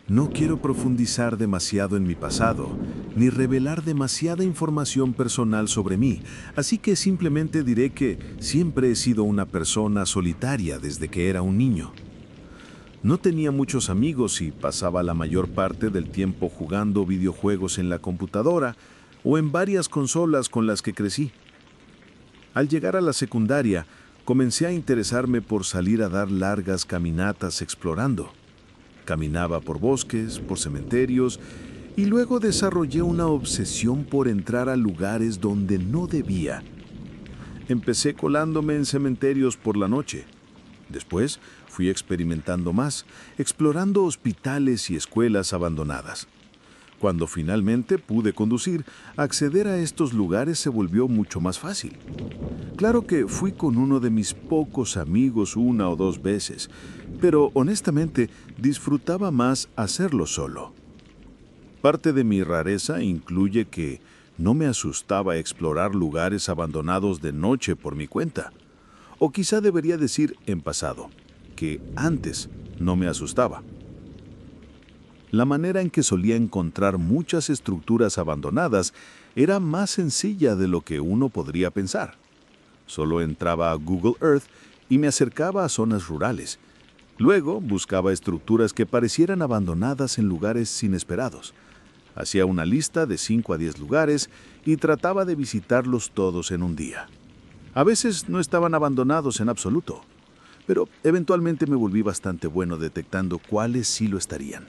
No quiero profundizar demasiado en mi pasado, ni revelar demasiada información personal sobre mí, así que simplemente diré que siempre he sido una persona solitaria desde que era un niño. No tenía muchos amigos y pasaba la mayor parte del tiempo jugando videojuegos en la computadora o en varias consolas con las que crecí. Al llegar a la secundaria, comencé a interesarme por salir a dar largas caminatas explorando. Caminaba por bosques, por cementerios, y luego desarrollé una obsesión por entrar a lugares donde no debía. Empecé colándome en cementerios por la noche. Después fui experimentando más, explorando hospitales y escuelas abandonadas. Cuando finalmente pude conducir, acceder a estos lugares se volvió mucho más fácil. Claro que fui con uno de mis pocos amigos una o dos veces, pero honestamente disfrutaba más hacerlo solo. Parte de mi rareza incluye que no me asustaba explorar lugares abandonados de noche por mi cuenta. O quizá debería decir en pasado, que antes no me asustaba. La manera en que solía encontrar muchas estructuras abandonadas era más sencilla de lo que uno podría pensar. Solo entraba a Google Earth y me acercaba a zonas rurales. Luego buscaba estructuras que parecieran abandonadas en lugares inesperados. Hacía una lista de 5 a 10 lugares y trataba de visitarlos todos en un día. A veces no estaban abandonados en absoluto, pero eventualmente me volví bastante bueno detectando cuáles sí lo estarían.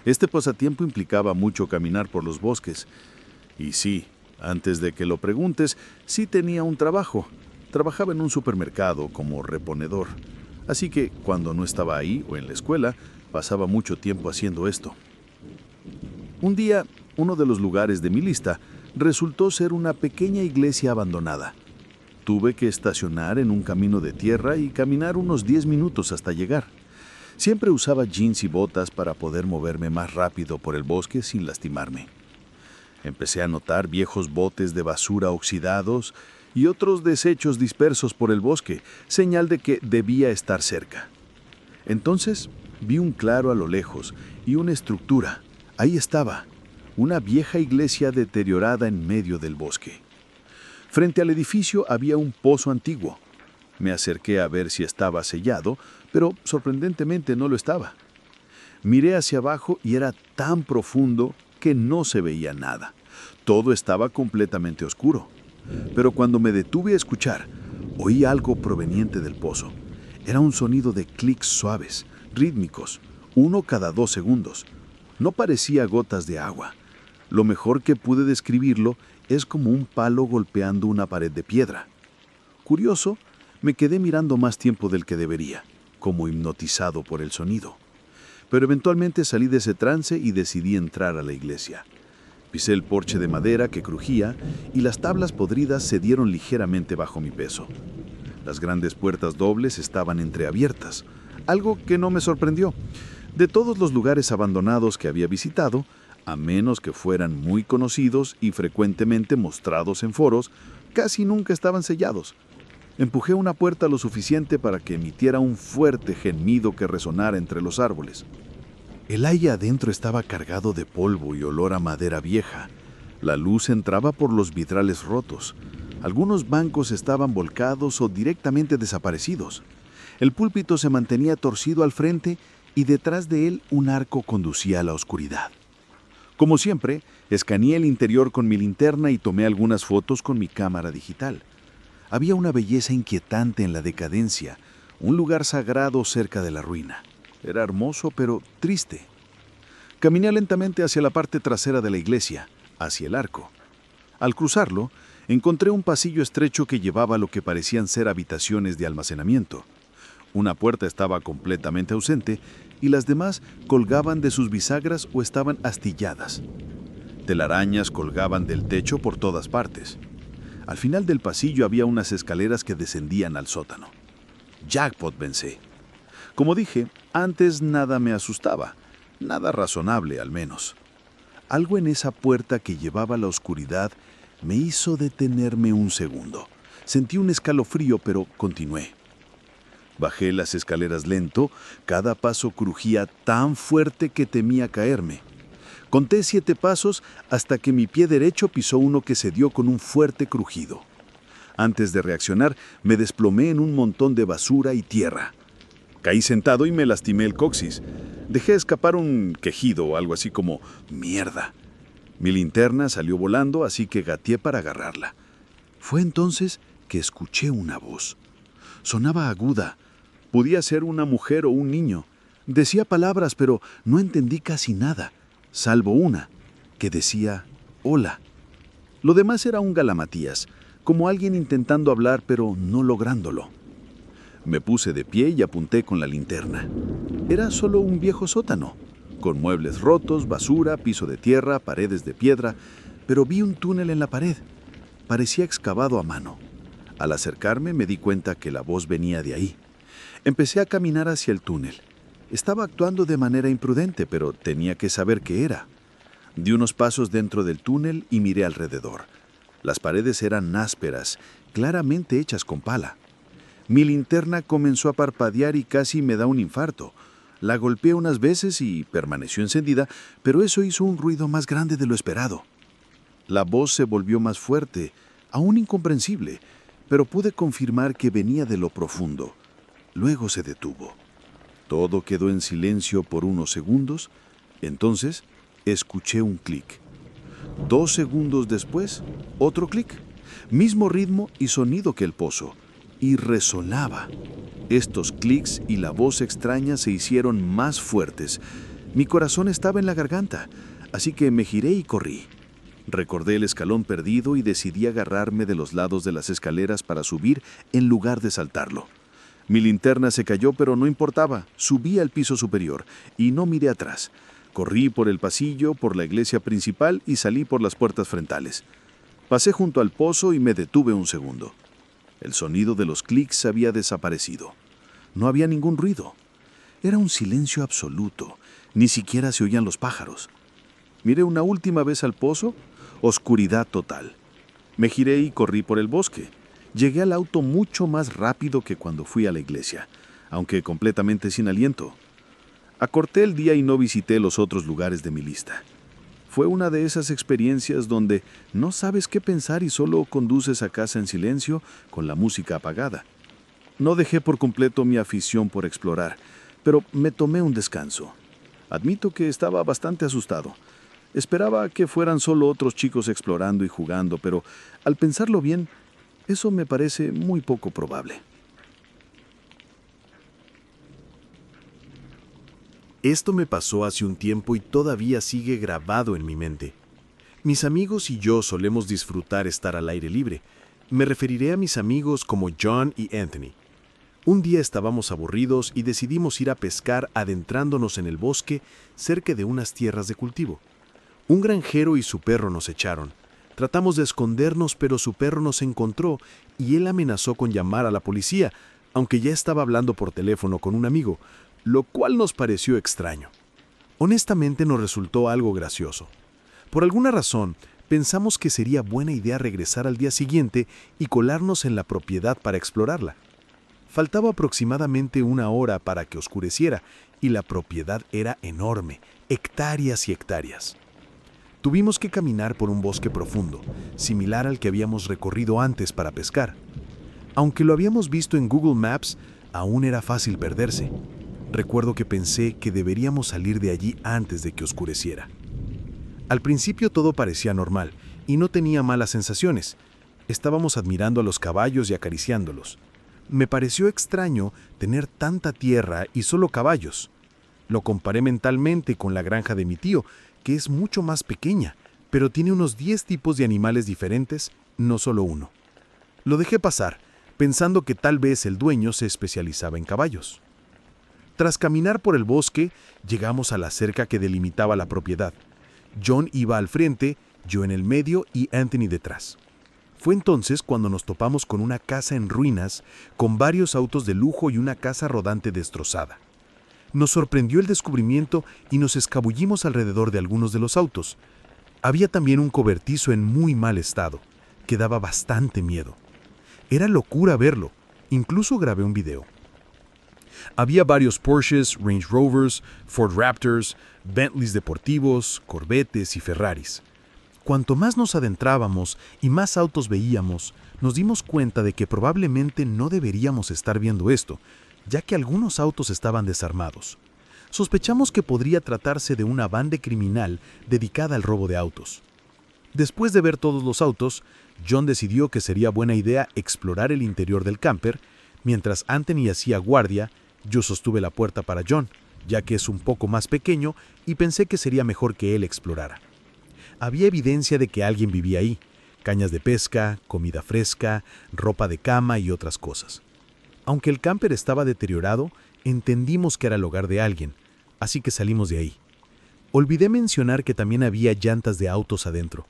Este pasatiempo implicaba mucho caminar por los bosques. Y sí, antes de que lo preguntes, sí tenía un trabajo. Trabajaba en un supermercado como reponedor. Así que cuando no estaba ahí o en la escuela, pasaba mucho tiempo haciendo esto. Un día, uno de los lugares de mi lista resultó ser una pequeña iglesia abandonada. Tuve que estacionar en un camino de tierra y caminar unos 10 minutos hasta llegar. Siempre usaba jeans y botas para poder moverme más rápido por el bosque sin lastimarme. Empecé a notar viejos botes de basura oxidados y otros desechos dispersos por el bosque, señal de que debía estar cerca. Entonces vi un claro a lo lejos y una estructura. Ahí estaba, una vieja iglesia deteriorada en medio del bosque. Frente al edificio había un pozo antiguo. Me acerqué a ver si estaba sellado, pero sorprendentemente no lo estaba. Miré hacia abajo y era tan profundo que no se veía nada. Todo estaba completamente oscuro. Pero cuando me detuve a escuchar, oí algo proveniente del pozo. Era un sonido de clics suaves, rítmicos, uno cada 2 segundos. No parecía gotas de agua. Lo mejor que pude describirlo es como un palo golpeando una pared de piedra. Curioso, me quedé mirando más tiempo del que debería, como hipnotizado por el sonido. Pero eventualmente salí de ese trance y decidí entrar a la iglesia. Pisé el porche de madera que crujía y las tablas podridas cedieron ligeramente bajo mi peso. Las grandes puertas dobles estaban entreabiertas, algo que no me sorprendió. De todos los lugares abandonados que había visitado, a menos que fueran muy conocidos y frecuentemente mostrados en foros, casi nunca estaban sellados. Empujé una puerta lo suficiente para que emitiera un fuerte gemido que resonara entre los árboles. El aire adentro estaba cargado de polvo y olor a madera vieja. La luz entraba por los vitrales rotos. Algunos bancos estaban volcados o directamente desaparecidos. El púlpito se mantenía torcido al frente y detrás de él un arco conducía a la oscuridad. Como siempre, escaneé el interior con mi linterna y tomé algunas fotos con mi cámara digital. Había una belleza inquietante en la decadencia, un lugar sagrado cerca de la ruina. Era hermoso, pero triste. Caminé lentamente hacia la parte trasera de la iglesia, hacia el arco. Al cruzarlo, encontré un pasillo estrecho que llevaba a lo que parecían ser habitaciones de almacenamiento. Una puerta estaba completamente ausente y las demás colgaban de sus bisagras o estaban astilladas. Telarañas colgaban del techo por todas partes. Al final del pasillo había unas escaleras que descendían al sótano. Jackpot, pensé. Como dije, antes nada me asustaba, nada razonable al menos. Algo en esa puerta que llevaba a la oscuridad me hizo detenerme un segundo. Sentí un escalofrío, pero continué. Bajé las escaleras lento, cada paso crujía tan fuerte que temía caerme. Conté 7 pasos hasta que mi pie derecho pisó uno que se dio con un fuerte crujido. Antes de reaccionar, me desplomé en un montón de basura y tierra. Caí sentado y me lastimé el coxis. Dejé escapar un quejido o algo así como «mierda». Mi linterna salió volando, así que gateé para agarrarla. Fue entonces que escuché una voz. Sonaba aguda. Podía ser una mujer o un niño. Decía palabras, pero no entendí casi nada, salvo una, que decía «hola». Lo demás era un galamatías, como alguien intentando hablar pero no lográndolo. Me puse de pie y apunté con la linterna. Era solo un viejo sótano, con muebles rotos, basura, piso de tierra, paredes de piedra, pero vi un túnel en la pared. Parecía excavado a mano. Al acercarme me di cuenta que la voz venía de ahí. Empecé a caminar hacia el túnel. Estaba actuando de manera imprudente, pero tenía que saber qué era. Di unos pasos dentro del túnel y miré alrededor. Las paredes eran ásperas, claramente hechas con pala. Mi linterna comenzó a parpadear y casi me da un infarto. La golpeé unas veces y permaneció encendida, pero eso hizo un ruido más grande de lo esperado. La voz se volvió más fuerte, aún incomprensible, pero pude confirmar que venía de lo profundo. Luego se detuvo. Todo quedó en silencio por unos segundos. Entonces, escuché un clic. 2 segundos después, otro clic. Mismo ritmo y sonido que el pozo. Y resonaba. Estos clics y la voz extraña se hicieron más fuertes. Mi corazón estaba en la garganta, así que me giré y corrí. Recordé el escalón perdido y decidí agarrarme de los lados de las escaleras para subir en lugar de saltarlo. Mi linterna se cayó, pero no importaba. Subí al piso superior y no miré atrás. Corrí por el pasillo, por la iglesia principal y salí por las puertas frontales. Pasé junto al pozo y me detuve un segundo. El sonido de los clics había desaparecido. No había ningún ruido. Era un silencio absoluto. Ni siquiera se oían los pájaros. Miré una última vez al pozo. Oscuridad total. Me giré y corrí por el bosque. Llegué al auto mucho más rápido que cuando fui a la iglesia, aunque completamente sin aliento. Acorté el día y no visité los otros lugares de mi lista. Fue una de esas experiencias donde no sabes qué pensar y solo conduces a casa en silencio con la música apagada. No dejé por completo mi afición por explorar, pero me tomé un descanso. Admito que estaba bastante asustado. Esperaba que fueran solo otros chicos explorando y jugando, pero al pensarlo bien, eso me parece muy poco probable. Esto me pasó hace un tiempo y todavía sigue grabado en mi mente. Mis amigos y yo solemos disfrutar estar al aire libre. Me referiré a mis amigos como John y Anthony. Un día estábamos aburridos y decidimos ir a pescar adentrándonos en el bosque cerca de unas tierras de cultivo. Un granjero y su perro nos echaron. Tratamos de escondernos, pero su perro nos encontró y él amenazó con llamar a la policía, aunque ya estaba hablando por teléfono con un amigo, lo cual nos pareció extraño. Honestamente nos resultó algo gracioso. Por alguna razón, pensamos que sería buena idea regresar al día siguiente y colarnos en la propiedad para explorarla. Faltaba aproximadamente 1 hora para que oscureciera y la propiedad era enorme, hectáreas y hectáreas. Tuvimos que caminar por un bosque profundo, similar al que habíamos recorrido antes para pescar. Aunque lo habíamos visto en Google Maps, aún era fácil perderse. Recuerdo que pensé que deberíamos salir de allí antes de que oscureciera. Al principio todo parecía normal y no tenía malas sensaciones. Estábamos admirando a los caballos y acariciándolos. Me pareció extraño tener tanta tierra y solo caballos. Lo comparé mentalmente con la granja de mi tío, que es mucho más pequeña, pero tiene unos 10 tipos de animales diferentes, no solo uno. Lo dejé pasar, pensando que tal vez el dueño se especializaba en caballos. Tras caminar por el bosque, llegamos a la cerca que delimitaba la propiedad. John iba al frente, yo en el medio y Anthony detrás. Fue entonces cuando nos topamos con una casa en ruinas, con varios autos de lujo y una casa rodante destrozada. Nos sorprendió el descubrimiento y nos escabullimos alrededor de algunos de los autos. Había también un cobertizo en muy mal estado, que daba bastante miedo. Era locura verlo, incluso grabé un video. Había varios Porsches, Range Rovers, Ford Raptors, Bentleys deportivos, Corvettes y Ferraris. Cuanto más nos adentrábamos y más autos veíamos, nos dimos cuenta de que probablemente no deberíamos estar viendo esto, ya que algunos autos estaban desarmados. Sospechamos que podría tratarse de una banda criminal dedicada al robo de autos. Después de ver todos los autos, John decidió que sería buena idea explorar el interior del camper. Mientras Anthony hacía guardia, yo sostuve la puerta para John, ya que es un poco más pequeño y pensé que sería mejor que él explorara. Había evidencia de que alguien vivía ahí: cañas de pesca, comida fresca, ropa de cama y otras cosas. Aunque el camper estaba deteriorado, entendimos que era el hogar de alguien, así que salimos de ahí. Olvidé mencionar que también había llantas de autos adentro.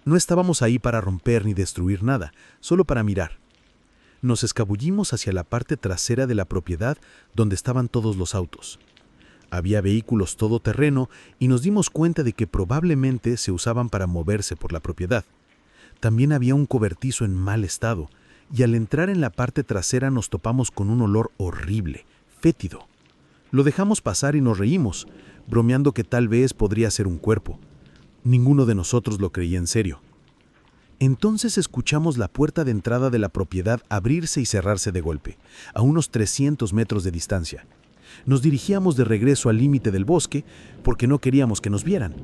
No estábamos ahí para romper ni destruir nada, solo para mirar. Nos escabullimos hacia la parte trasera de la propiedad donde estaban todos los autos. Había vehículos todoterreno y nos dimos cuenta de que probablemente se usaban para moverse por la propiedad. También había un cobertizo en mal estado, y al entrar en la parte trasera nos topamos con un olor horrible, fétido. Lo dejamos pasar y nos reímos, bromeando que tal vez podría ser un cuerpo. Ninguno de nosotros lo creía en serio. Entonces escuchamos la puerta de entrada de la propiedad abrirse y cerrarse de golpe, a unos 300 metros de distancia. Nos dirigíamos de regreso al límite del bosque porque no queríamos que nos vieran.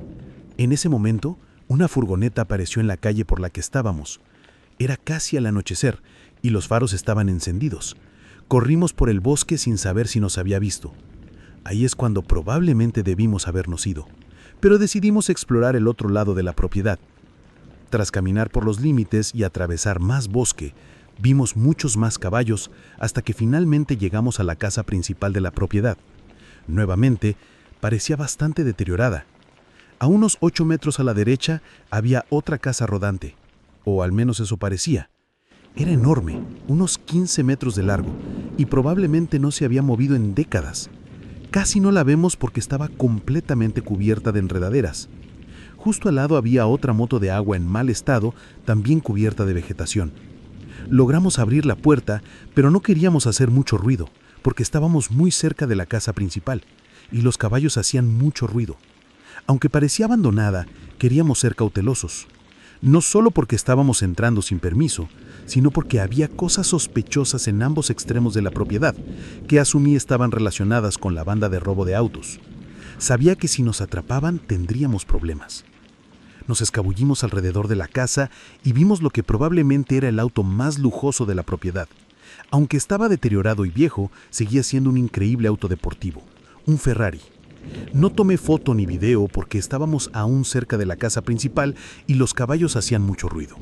En ese momento, una furgoneta apareció en la calle por la que estábamos. Era casi al anochecer y los faros estaban encendidos. Corrimos por el bosque sin saber si nos había visto. Ahí es cuando probablemente debimos habernos ido, pero decidimos explorar el otro lado de la propiedad. Tras caminar por los límites y atravesar más bosque, vimos muchos más caballos hasta que finalmente llegamos a la casa principal de la propiedad. Nuevamente, parecía bastante deteriorada. A unos 8 metros a la derecha había otra casa rodante, o al menos eso parecía. Era enorme, unos 15 metros de largo, y probablemente no se había movido en décadas. Casi no la vemos porque estaba completamente cubierta de enredaderas. Justo al lado había otra moto de agua en mal estado, también cubierta de vegetación. Logramos abrir la puerta, pero no queríamos hacer mucho ruido, porque estábamos muy cerca de la casa principal, y los caballos hacían mucho ruido. Aunque parecía abandonada, queríamos ser cautelosos. No solo porque estábamos entrando sin permiso, sino porque había cosas sospechosas en ambos extremos de la propiedad, que asumí estaban relacionadas con la banda de robo de autos. Sabía que si nos atrapaban tendríamos problemas. Nos escabullimos alrededor de la casa y vimos lo que probablemente era el auto más lujoso de la propiedad. Aunque estaba deteriorado y viejo, seguía siendo un increíble auto deportivo, un Ferrari. No tomé foto ni video porque estábamos aún cerca de la casa principal y los caballos hacían mucho ruido.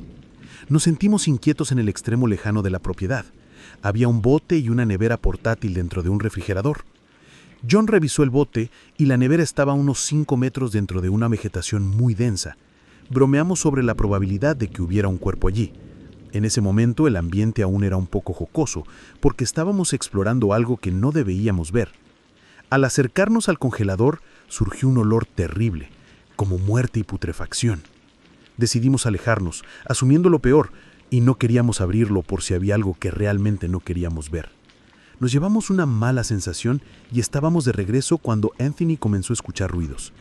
Nos sentimos inquietos en el extremo lejano de la propiedad. Había un bote y una nevera portátil dentro de un refrigerador. John revisó el bote y la nevera estaba a unos 5 metros dentro de una vegetación muy densa. Bromeamos sobre la probabilidad de que hubiera un cuerpo allí. En ese momento el ambiente aún era un poco jocoso, porque estábamos explorando algo que no debíamos ver. Al acercarnos al congelador, surgió un olor terrible, como muerte y putrefacción. Decidimos alejarnos, asumiendo lo peor, y no queríamos abrirlo por si había algo que realmente no queríamos ver. Nos llevamos una mala sensación y estábamos de regreso cuando Anthony comenzó a escuchar ruidos.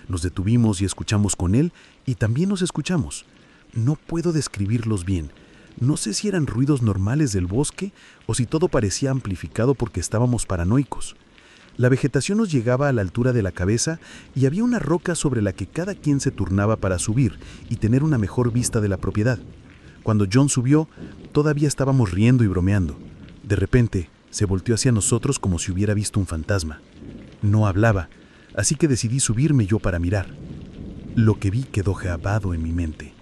Nos detuvimos y escuchamos con él, y también nos escuchamos. No puedo describirlos bien. No sé si eran ruidos normales del bosque o si todo parecía amplificado porque estábamos paranoicos. La vegetación nos llegaba a la altura de la cabeza y había una roca sobre la que cada quien se turnaba para subir y tener una mejor vista de la propiedad. Cuando John subió, todavía estábamos riendo y bromeando. De repente, se volteó hacia nosotros como si hubiera visto un fantasma. No hablaba, así que decidí subirme yo para mirar. Lo que vi quedó grabado en mi mente.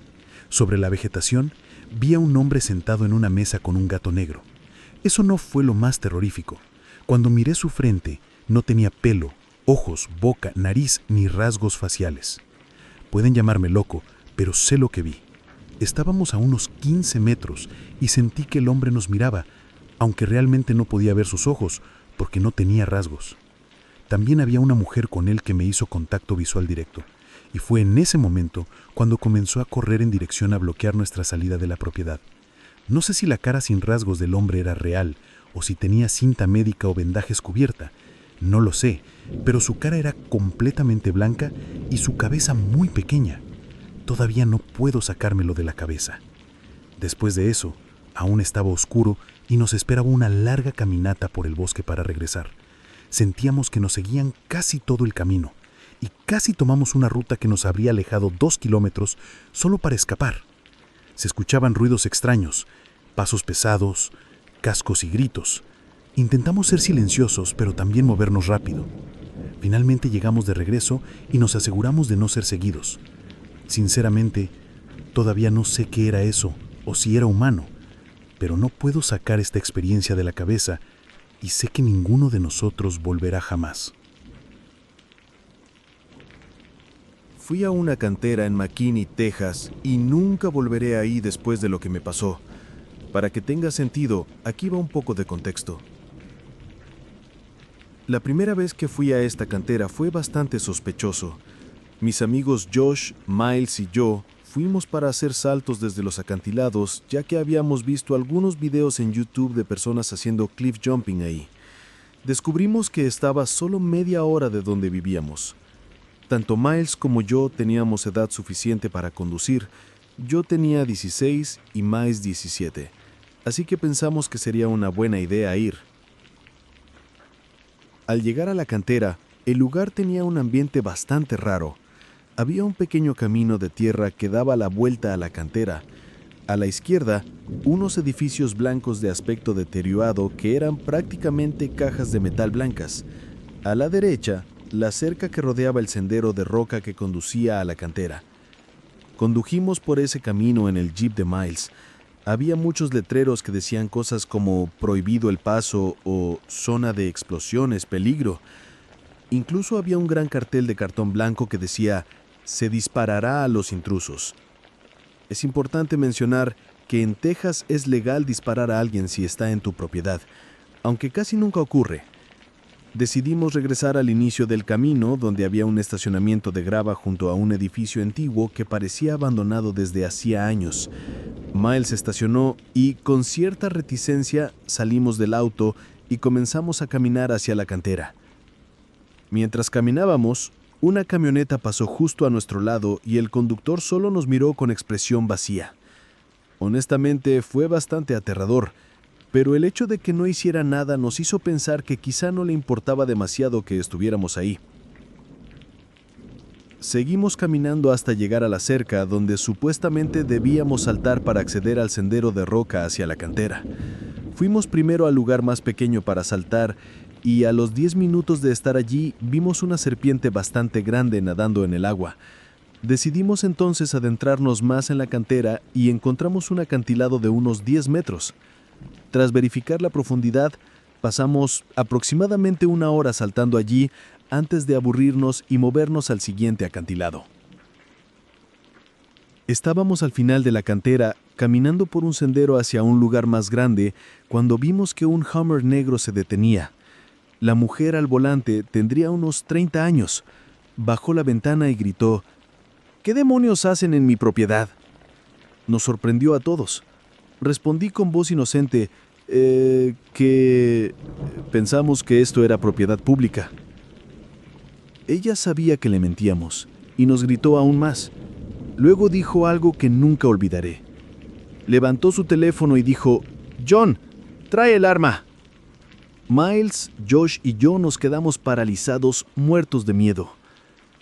Sobre la vegetación, vi a un hombre sentado en una mesa con un gato negro. Eso no fue lo más terrorífico. Cuando miré su frente, no tenía pelo, ojos, boca, nariz ni rasgos faciales. Pueden llamarme loco, pero sé lo que vi. Estábamos a unos 15 metros y sentí que el hombre nos miraba, aunque realmente no podía ver sus ojos porque no tenía rasgos. También había una mujer con él que me hizo contacto visual directo, y fue en ese momento cuando comenzó a correr en dirección a bloquear nuestra salida de la propiedad. No sé si la cara sin rasgos del hombre era real o si tenía cinta médica o vendajes cubierta. No lo sé, pero su cara era completamente blanca y su cabeza muy pequeña. Todavía no puedo sacármelo de la cabeza. Después de eso, aún estaba oscuro y nos esperaba una larga caminata por el bosque para regresar. Sentíamos que nos seguían casi todo el camino y casi tomamos una ruta que nos habría alejado 2 kilómetros solo para escapar. Se escuchaban ruidos extraños, pasos pesados, cascos y gritos. Intentamos ser silenciosos, pero también movernos rápido. Finalmente llegamos de regreso y nos aseguramos de no ser seguidos. Sinceramente, todavía no sé qué era eso o si era humano, pero no puedo sacar esta experiencia de la cabeza y sé que ninguno de nosotros volverá jamás. Fui a una cantera en McKinney, Texas, y nunca volveré ahí después de lo que me pasó. Para que tenga sentido, aquí va un poco de contexto. La primera vez que fui a esta cantera fue bastante sospechoso. Mis amigos Josh, Miles y yo fuimos para hacer saltos desde los acantilados, ya que habíamos visto algunos videos en YouTube de personas haciendo cliff jumping ahí. Descubrimos que estaba solo media hora de donde vivíamos. Tanto Miles como yo teníamos edad suficiente para conducir. Yo tenía 16 y Miles 17, así que pensamos que sería una buena idea ir. Al llegar a la cantera, el lugar tenía un ambiente bastante raro. Había un pequeño camino de tierra que daba la vuelta a la cantera. A la izquierda, unos edificios blancos de aspecto deteriorado que eran prácticamente cajas de metal blancas. A la derecha, la cerca que rodeaba el sendero de roca que conducía a la cantera. Condujimos por ese camino en el jeep de Miles. Había muchos letreros que decían cosas como prohibido el paso o zona de explosiones, peligro. Incluso había un gran cartel de cartón blanco que decía se disparará a los intrusos. Es importante mencionar que en Texas es legal disparar a alguien si está en tu propiedad, aunque casi nunca ocurre. Decidimos regresar al inicio del camino, donde había un estacionamiento de grava junto a un edificio antiguo que parecía abandonado desde hacía años. Miles estacionó y, con cierta reticencia, salimos del auto y comenzamos a caminar hacia la cantera. Mientras caminábamos, una camioneta pasó justo a nuestro lado y el conductor solo nos miró con expresión vacía. Honestamente, fue bastante aterrador, pero el hecho de que no hiciera nada nos hizo pensar que quizá no le importaba demasiado que estuviéramos ahí. Seguimos caminando hasta llegar a la cerca, donde supuestamente debíamos saltar para acceder al sendero de roca hacia la cantera. Fuimos primero al lugar más pequeño para saltar, y a los 10 minutos de estar allí vimos una serpiente bastante grande nadando en el agua. Decidimos entonces adentrarnos más en la cantera y encontramos un acantilado de unos 10 metros. Tras verificar la profundidad, pasamos aproximadamente 1 hora saltando allí antes de aburrirnos y movernos al siguiente acantilado. Estábamos al final de la cantera, caminando por un sendero hacia un lugar más grande, cuando vimos que un Hummer negro se detenía. La mujer al volante tendría unos 30 años. Bajó la ventana y gritó: ¿Qué demonios hacen en mi propiedad? Nos sorprendió a todos. Respondí con voz inocente que pensamos que esto era propiedad pública. Ella sabía que le mentíamos y nos gritó aún más. Luego dijo algo que nunca olvidaré. Levantó su teléfono y dijo: «John, trae el arma». Miles, Josh y yo nos quedamos paralizados, muertos de miedo.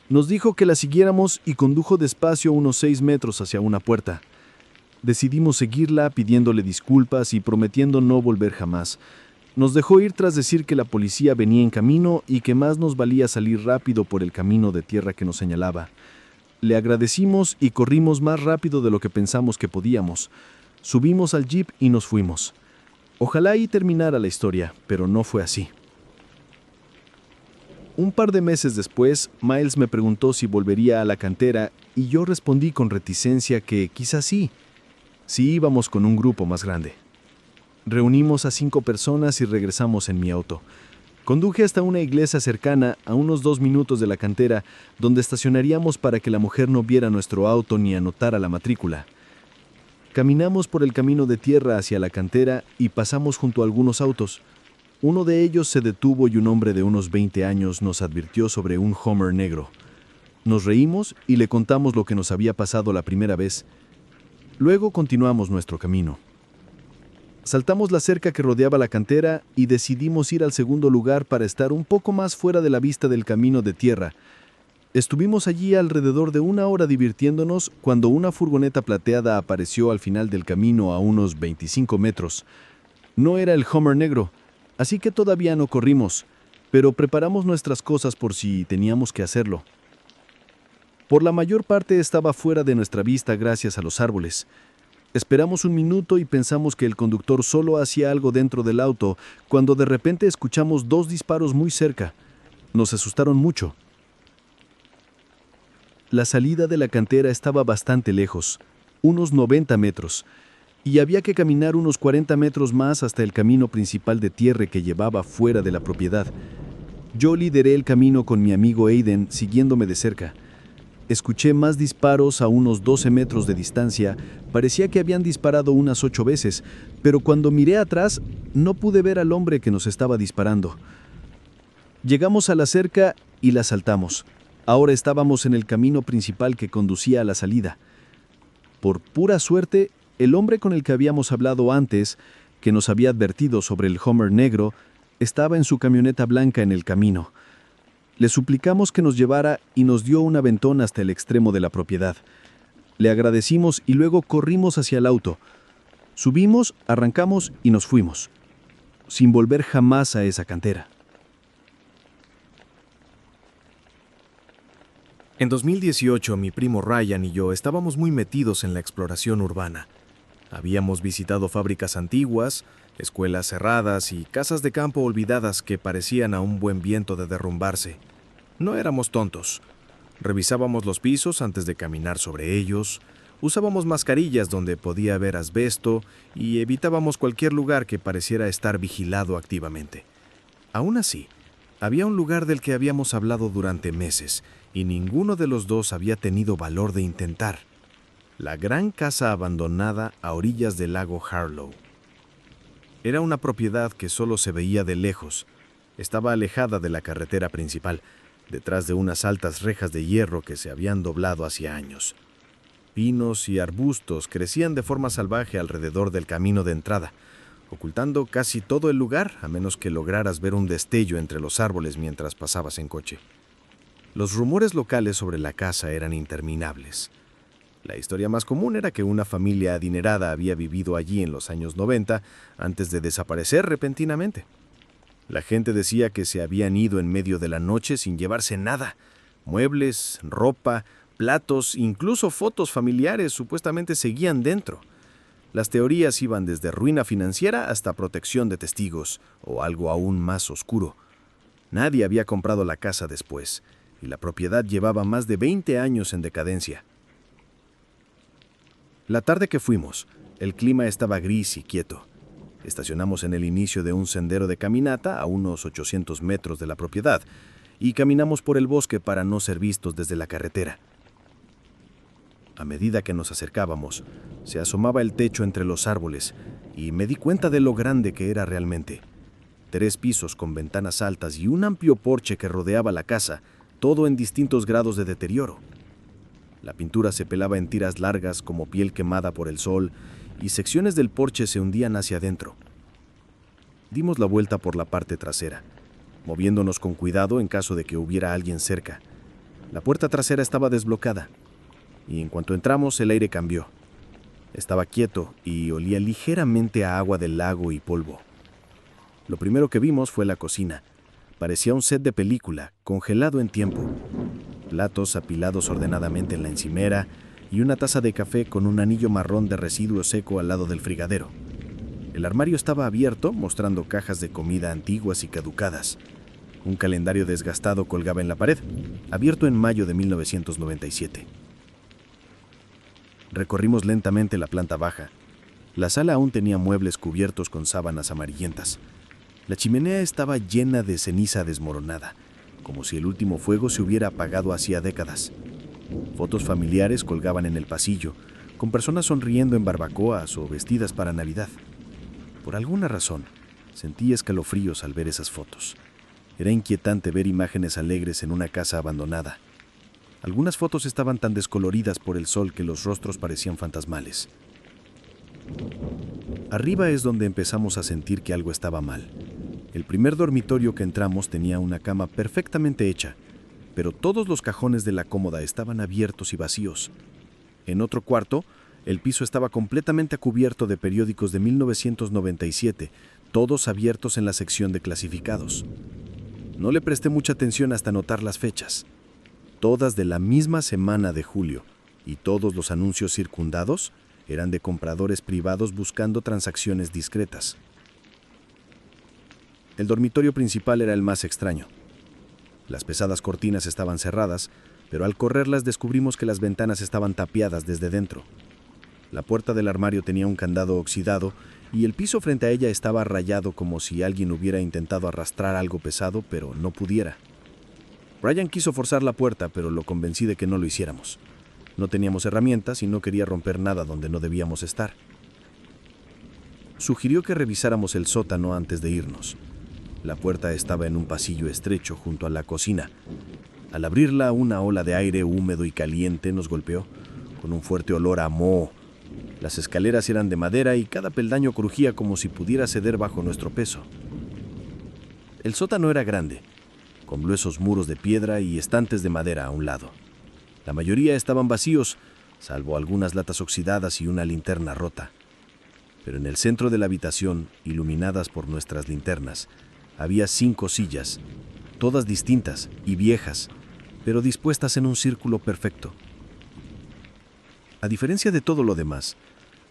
Nos dijo que la siguiéramos y condujo despacio unos 6 metros hacia una puerta. Decidimos seguirla, pidiéndole disculpas y prometiendo no volver jamás. Nos dejó ir tras decir que la policía venía en camino y que más nos valía salir rápido por el camino de tierra que nos señalaba. Le agradecimos y corrimos más rápido de lo que pensamos que podíamos. Subimos al jeep y nos fuimos. Ojalá ahí terminara la historia, pero no fue así. Un par de meses después, Miles me preguntó si volvería a la cantera y yo respondí con reticencia que quizás sí, si íbamos con un grupo más grande. Reunimos a 5 personas y regresamos en mi auto. Conduje hasta una iglesia cercana, a unos 2 minutos de la cantera, donde estacionaríamos para que la mujer no viera nuestro auto ni anotara la matrícula. Caminamos por el camino de tierra hacia la cantera y pasamos junto a algunos autos. Uno de ellos se detuvo y un hombre de unos 20 años nos advirtió sobre un Hummer negro. Nos reímos y le contamos lo que nos había pasado la primera vez. Luego continuamos nuestro camino. Saltamos la cerca que rodeaba la cantera y decidimos ir al segundo lugar para estar un poco más fuera de la vista del camino de tierra. Estuvimos allí alrededor de 1 hora divirtiéndonos cuando una furgoneta plateada apareció al final del camino a unos 25 metros. No era el Hummer negro, así que todavía no corrimos, pero preparamos nuestras cosas por si teníamos que hacerlo. Por la mayor parte estaba fuera de nuestra vista gracias a los árboles. Esperamos un minuto y pensamos que el conductor solo hacía algo dentro del auto, cuando de repente escuchamos 2 disparos muy cerca. Nos asustaron mucho. La salida de la cantera estaba bastante lejos, unos 90 metros, y había que caminar unos 40 metros más hasta el camino principal de tierra que llevaba fuera de la propiedad. Yo lideré el camino con mi amigo Aiden, siguiéndome de cerca. Escuché más disparos a unos 12 metros de distancia. Parecía que habían disparado unas 8 veces, pero cuando miré atrás no pude ver al hombre que nos estaba disparando. Llegamos a la cerca y la saltamos. Ahora estábamos en el camino principal que conducía a la salida. Por pura suerte, el hombre con el que habíamos hablado antes, que nos había advertido sobre el Hummer negro, estaba en su camioneta blanca en el camino. Le suplicamos que nos llevara y nos dio un aventón hasta el extremo de la propiedad. Le agradecimos y luego corrimos hacia el auto. Subimos, arrancamos y nos fuimos, sin volver jamás a esa cantera. En 2018, mi primo Ryan y yo estábamos muy metidos en la exploración urbana. Habíamos visitado fábricas antiguas, escuelas cerradas y casas de campo olvidadas que parecían a un buen viento de derrumbarse. No éramos tontos. Revisábamos los pisos antes de caminar sobre ellos, usábamos mascarillas donde podía haber asbesto y evitábamos cualquier lugar que pareciera estar vigilado activamente. Aún así, había un lugar del que habíamos hablado durante meses y ninguno de los dos había tenido valor de intentar. La gran casa abandonada a orillas del lago Harlow. Era una propiedad que solo se veía de lejos. Estaba alejada de la carretera principal, detrás de unas altas rejas de hierro que se habían doblado hacía años. Pinos y arbustos crecían de forma salvaje alrededor del camino de entrada, ocultando casi todo el lugar, a menos que lograras ver un destello entre los árboles mientras pasabas en coche. Los rumores locales sobre la casa eran interminables. La historia más común era que una familia adinerada había vivido allí en los años 90 antes de desaparecer repentinamente. La gente decía que se habían ido en medio de la noche sin llevarse nada. Muebles, ropa, platos, incluso fotos familiares supuestamente seguían dentro. Las teorías iban desde ruina financiera hasta protección de testigos, o algo aún más oscuro. Nadie había comprado la casa después, y la propiedad llevaba más de 20 años en decadencia. La tarde que fuimos, el clima estaba gris y quieto. Estacionamos en el inicio de un sendero de caminata a unos 800 metros de la propiedad y caminamos por el bosque para no ser vistos desde la carretera. A medida que nos acercábamos, se asomaba el techo entre los árboles y me di cuenta de lo grande que era realmente. 3 pisos con ventanas altas y un amplio porche que rodeaba la casa, todo en distintos grados de deterioro. La pintura se pelaba en tiras largas como piel quemada por el sol y secciones del porche se hundían hacia adentro. Dimos la vuelta por la parte trasera, moviéndonos con cuidado en caso de que hubiera alguien cerca. La puerta trasera estaba desbloqueada y en cuanto entramos el aire cambió. Estaba quieto y olía ligeramente a agua del lago y polvo. Lo primero que vimos fue la cocina. Parecía un set de película, congelado en tiempo. Platos apilados ordenadamente en la encimera y una taza de café con un anillo marrón de residuo seco al lado del frigadero. El armario estaba abierto, mostrando cajas de comida antiguas y caducadas. Un calendario desgastado colgaba en la pared, abierto en mayo de 1997. Recorrimos lentamente la planta baja. La sala aún tenía muebles cubiertos con sábanas amarillentas. La chimenea estaba llena de ceniza desmoronada, como si el último fuego se hubiera apagado hacía décadas. Fotos familiares colgaban en el pasillo, con personas sonriendo en barbacoas o vestidas para Navidad. Por alguna razón, sentí escalofríos al ver esas fotos. Era inquietante ver imágenes alegres en una casa abandonada. Algunas fotos estaban tan descoloridas por el sol que los rostros parecían fantasmales. Arriba es donde empezamos a sentir que algo estaba mal. El primer dormitorio que entramos tenía una cama perfectamente hecha, pero todos los cajones de la cómoda estaban abiertos y vacíos. En otro cuarto, el piso estaba completamente cubierto de periódicos de 1997, todos abiertos en la sección de clasificados. No le presté mucha atención hasta notar las fechas. Todas de la misma semana de julio, y todos los anuncios circundados eran de compradores privados buscando transacciones discretas. El dormitorio principal era el más extraño. Las pesadas cortinas estaban cerradas, pero al correrlas descubrimos que las ventanas estaban tapiadas desde dentro. La puerta del armario tenía un candado oxidado y el piso frente a ella estaba rayado como si alguien hubiera intentado arrastrar algo pesado, pero no pudiera. Ryan quiso forzar la puerta, pero lo convencí de que no lo hiciéramos. No teníamos herramientas y no quería romper nada donde no debíamos estar. Sugirió que revisáramos el sótano antes de irnos. La puerta estaba en un pasillo estrecho junto a la cocina. Al abrirla, una ola de aire húmedo y caliente nos golpeó, con un fuerte olor a moho. Las escaleras eran de madera y cada peldaño crujía como si pudiera ceder bajo nuestro peso. El sótano era grande, con gruesos muros de piedra y estantes de madera a un lado. La mayoría estaban vacíos, salvo algunas latas oxidadas y una linterna rota. Pero en el centro de la habitación, iluminadas por nuestras linternas, había 5 sillas, todas distintas y viejas, pero dispuestas en un círculo perfecto. A diferencia de todo lo demás,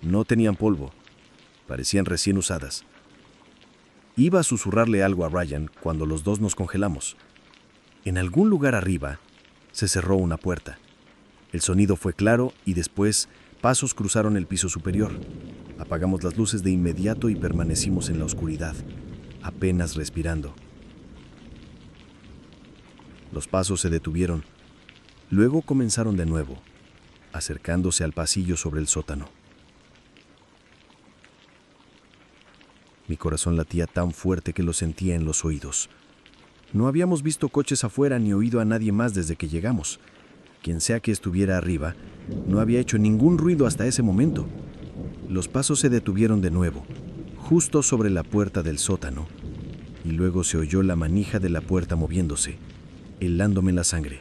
no tenían polvo, parecían recién usadas. Iba a susurrarle algo a Ryan cuando los dos nos congelamos. En algún lugar arriba se cerró una puerta. El sonido fue claro y después pasos cruzaron el piso superior. Apagamos las luces de inmediato y permanecimos en la oscuridad, apenas respirando. Los pasos se detuvieron. Luego comenzaron de nuevo, acercándose al pasillo sobre el sótano. Mi corazón latía tan fuerte que lo sentía en los oídos. No habíamos visto coches afuera ni oído a nadie más desde que llegamos. Quien sea que estuviera arriba, no había hecho ningún ruido hasta ese momento. Los pasos se detuvieron de nuevo, justo sobre la puerta del sótano, y luego se oyó la manija de la puerta moviéndose, helándome la sangre.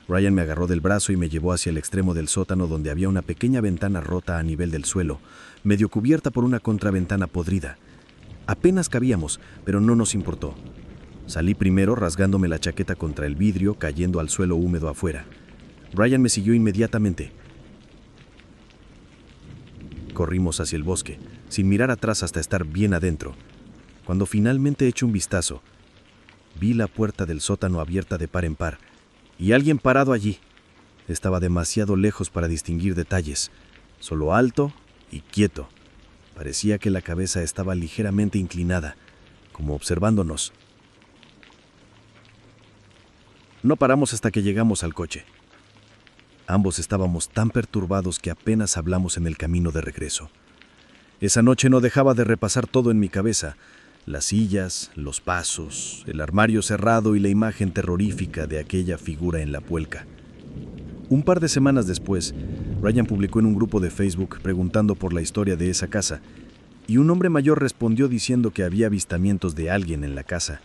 Ryan me agarró del brazo y me llevó hacia el extremo del sótano donde había una pequeña ventana rota a nivel del suelo, medio cubierta por una contraventana podrida. Apenas cabíamos, pero no nos importó. Salí primero rasgándome la chaqueta contra el vidrio, cayendo al suelo húmedo afuera. Ryan me siguió inmediatamente. Corrimos hacia el bosque, sin mirar atrás hasta estar bien adentro. Cuando finalmente eché un vistazo, vi la puerta del sótano abierta de par en par, y alguien parado allí. Estaba demasiado lejos para distinguir detalles, solo alto y quieto. Parecía que la cabeza estaba ligeramente inclinada, como observándonos. No paramos hasta que llegamos al coche. Ambos estábamos tan perturbados que apenas hablamos en el camino de regreso. Esa noche no dejaba de repasar todo en mi cabeza: las sillas, los pasos, el armario cerrado y la imagen terrorífica de aquella figura en la puelca. Un par de semanas después, Ryan publicó en un grupo de Facebook preguntando por la historia de esa casa, y un hombre mayor respondió diciendo que había avistamientos de alguien en la casa.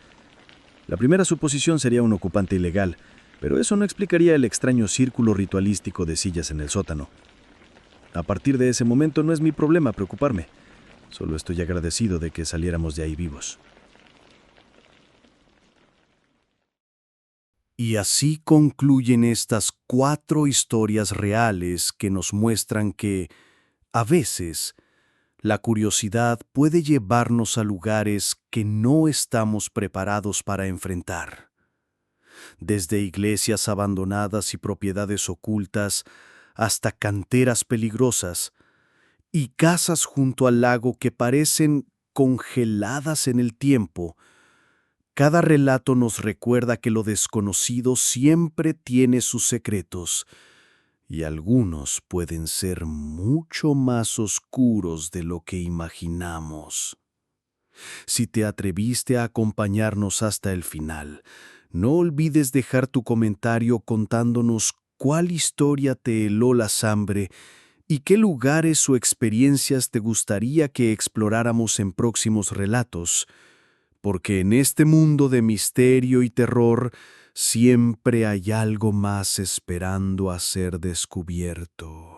La primera suposición sería un ocupante ilegal, pero eso no explicaría el extraño círculo ritualístico de sillas en el sótano. A partir de ese momento no es mi problema preocuparme. Solo estoy agradecido de que saliéramos de ahí vivos. Y así concluyen estas 4 historias reales que nos muestran que, a veces, la curiosidad puede llevarnos a lugares que no estamos preparados para enfrentar. Desde iglesias abandonadas y propiedades ocultas hasta canteras peligrosas y casas junto al lago que parecen congeladas en el tiempo. Cada relato nos recuerda que lo desconocido siempre tiene sus secretos y algunos pueden ser mucho más oscuros de lo que imaginamos. Si te atreviste a acompañarnos hasta el final, no olvides dejar tu comentario contándonos cuál historia te heló la sangre y qué lugares o experiencias te gustaría que exploráramos en próximos relatos, porque en este mundo de misterio y terror siempre hay algo más esperando a ser descubierto.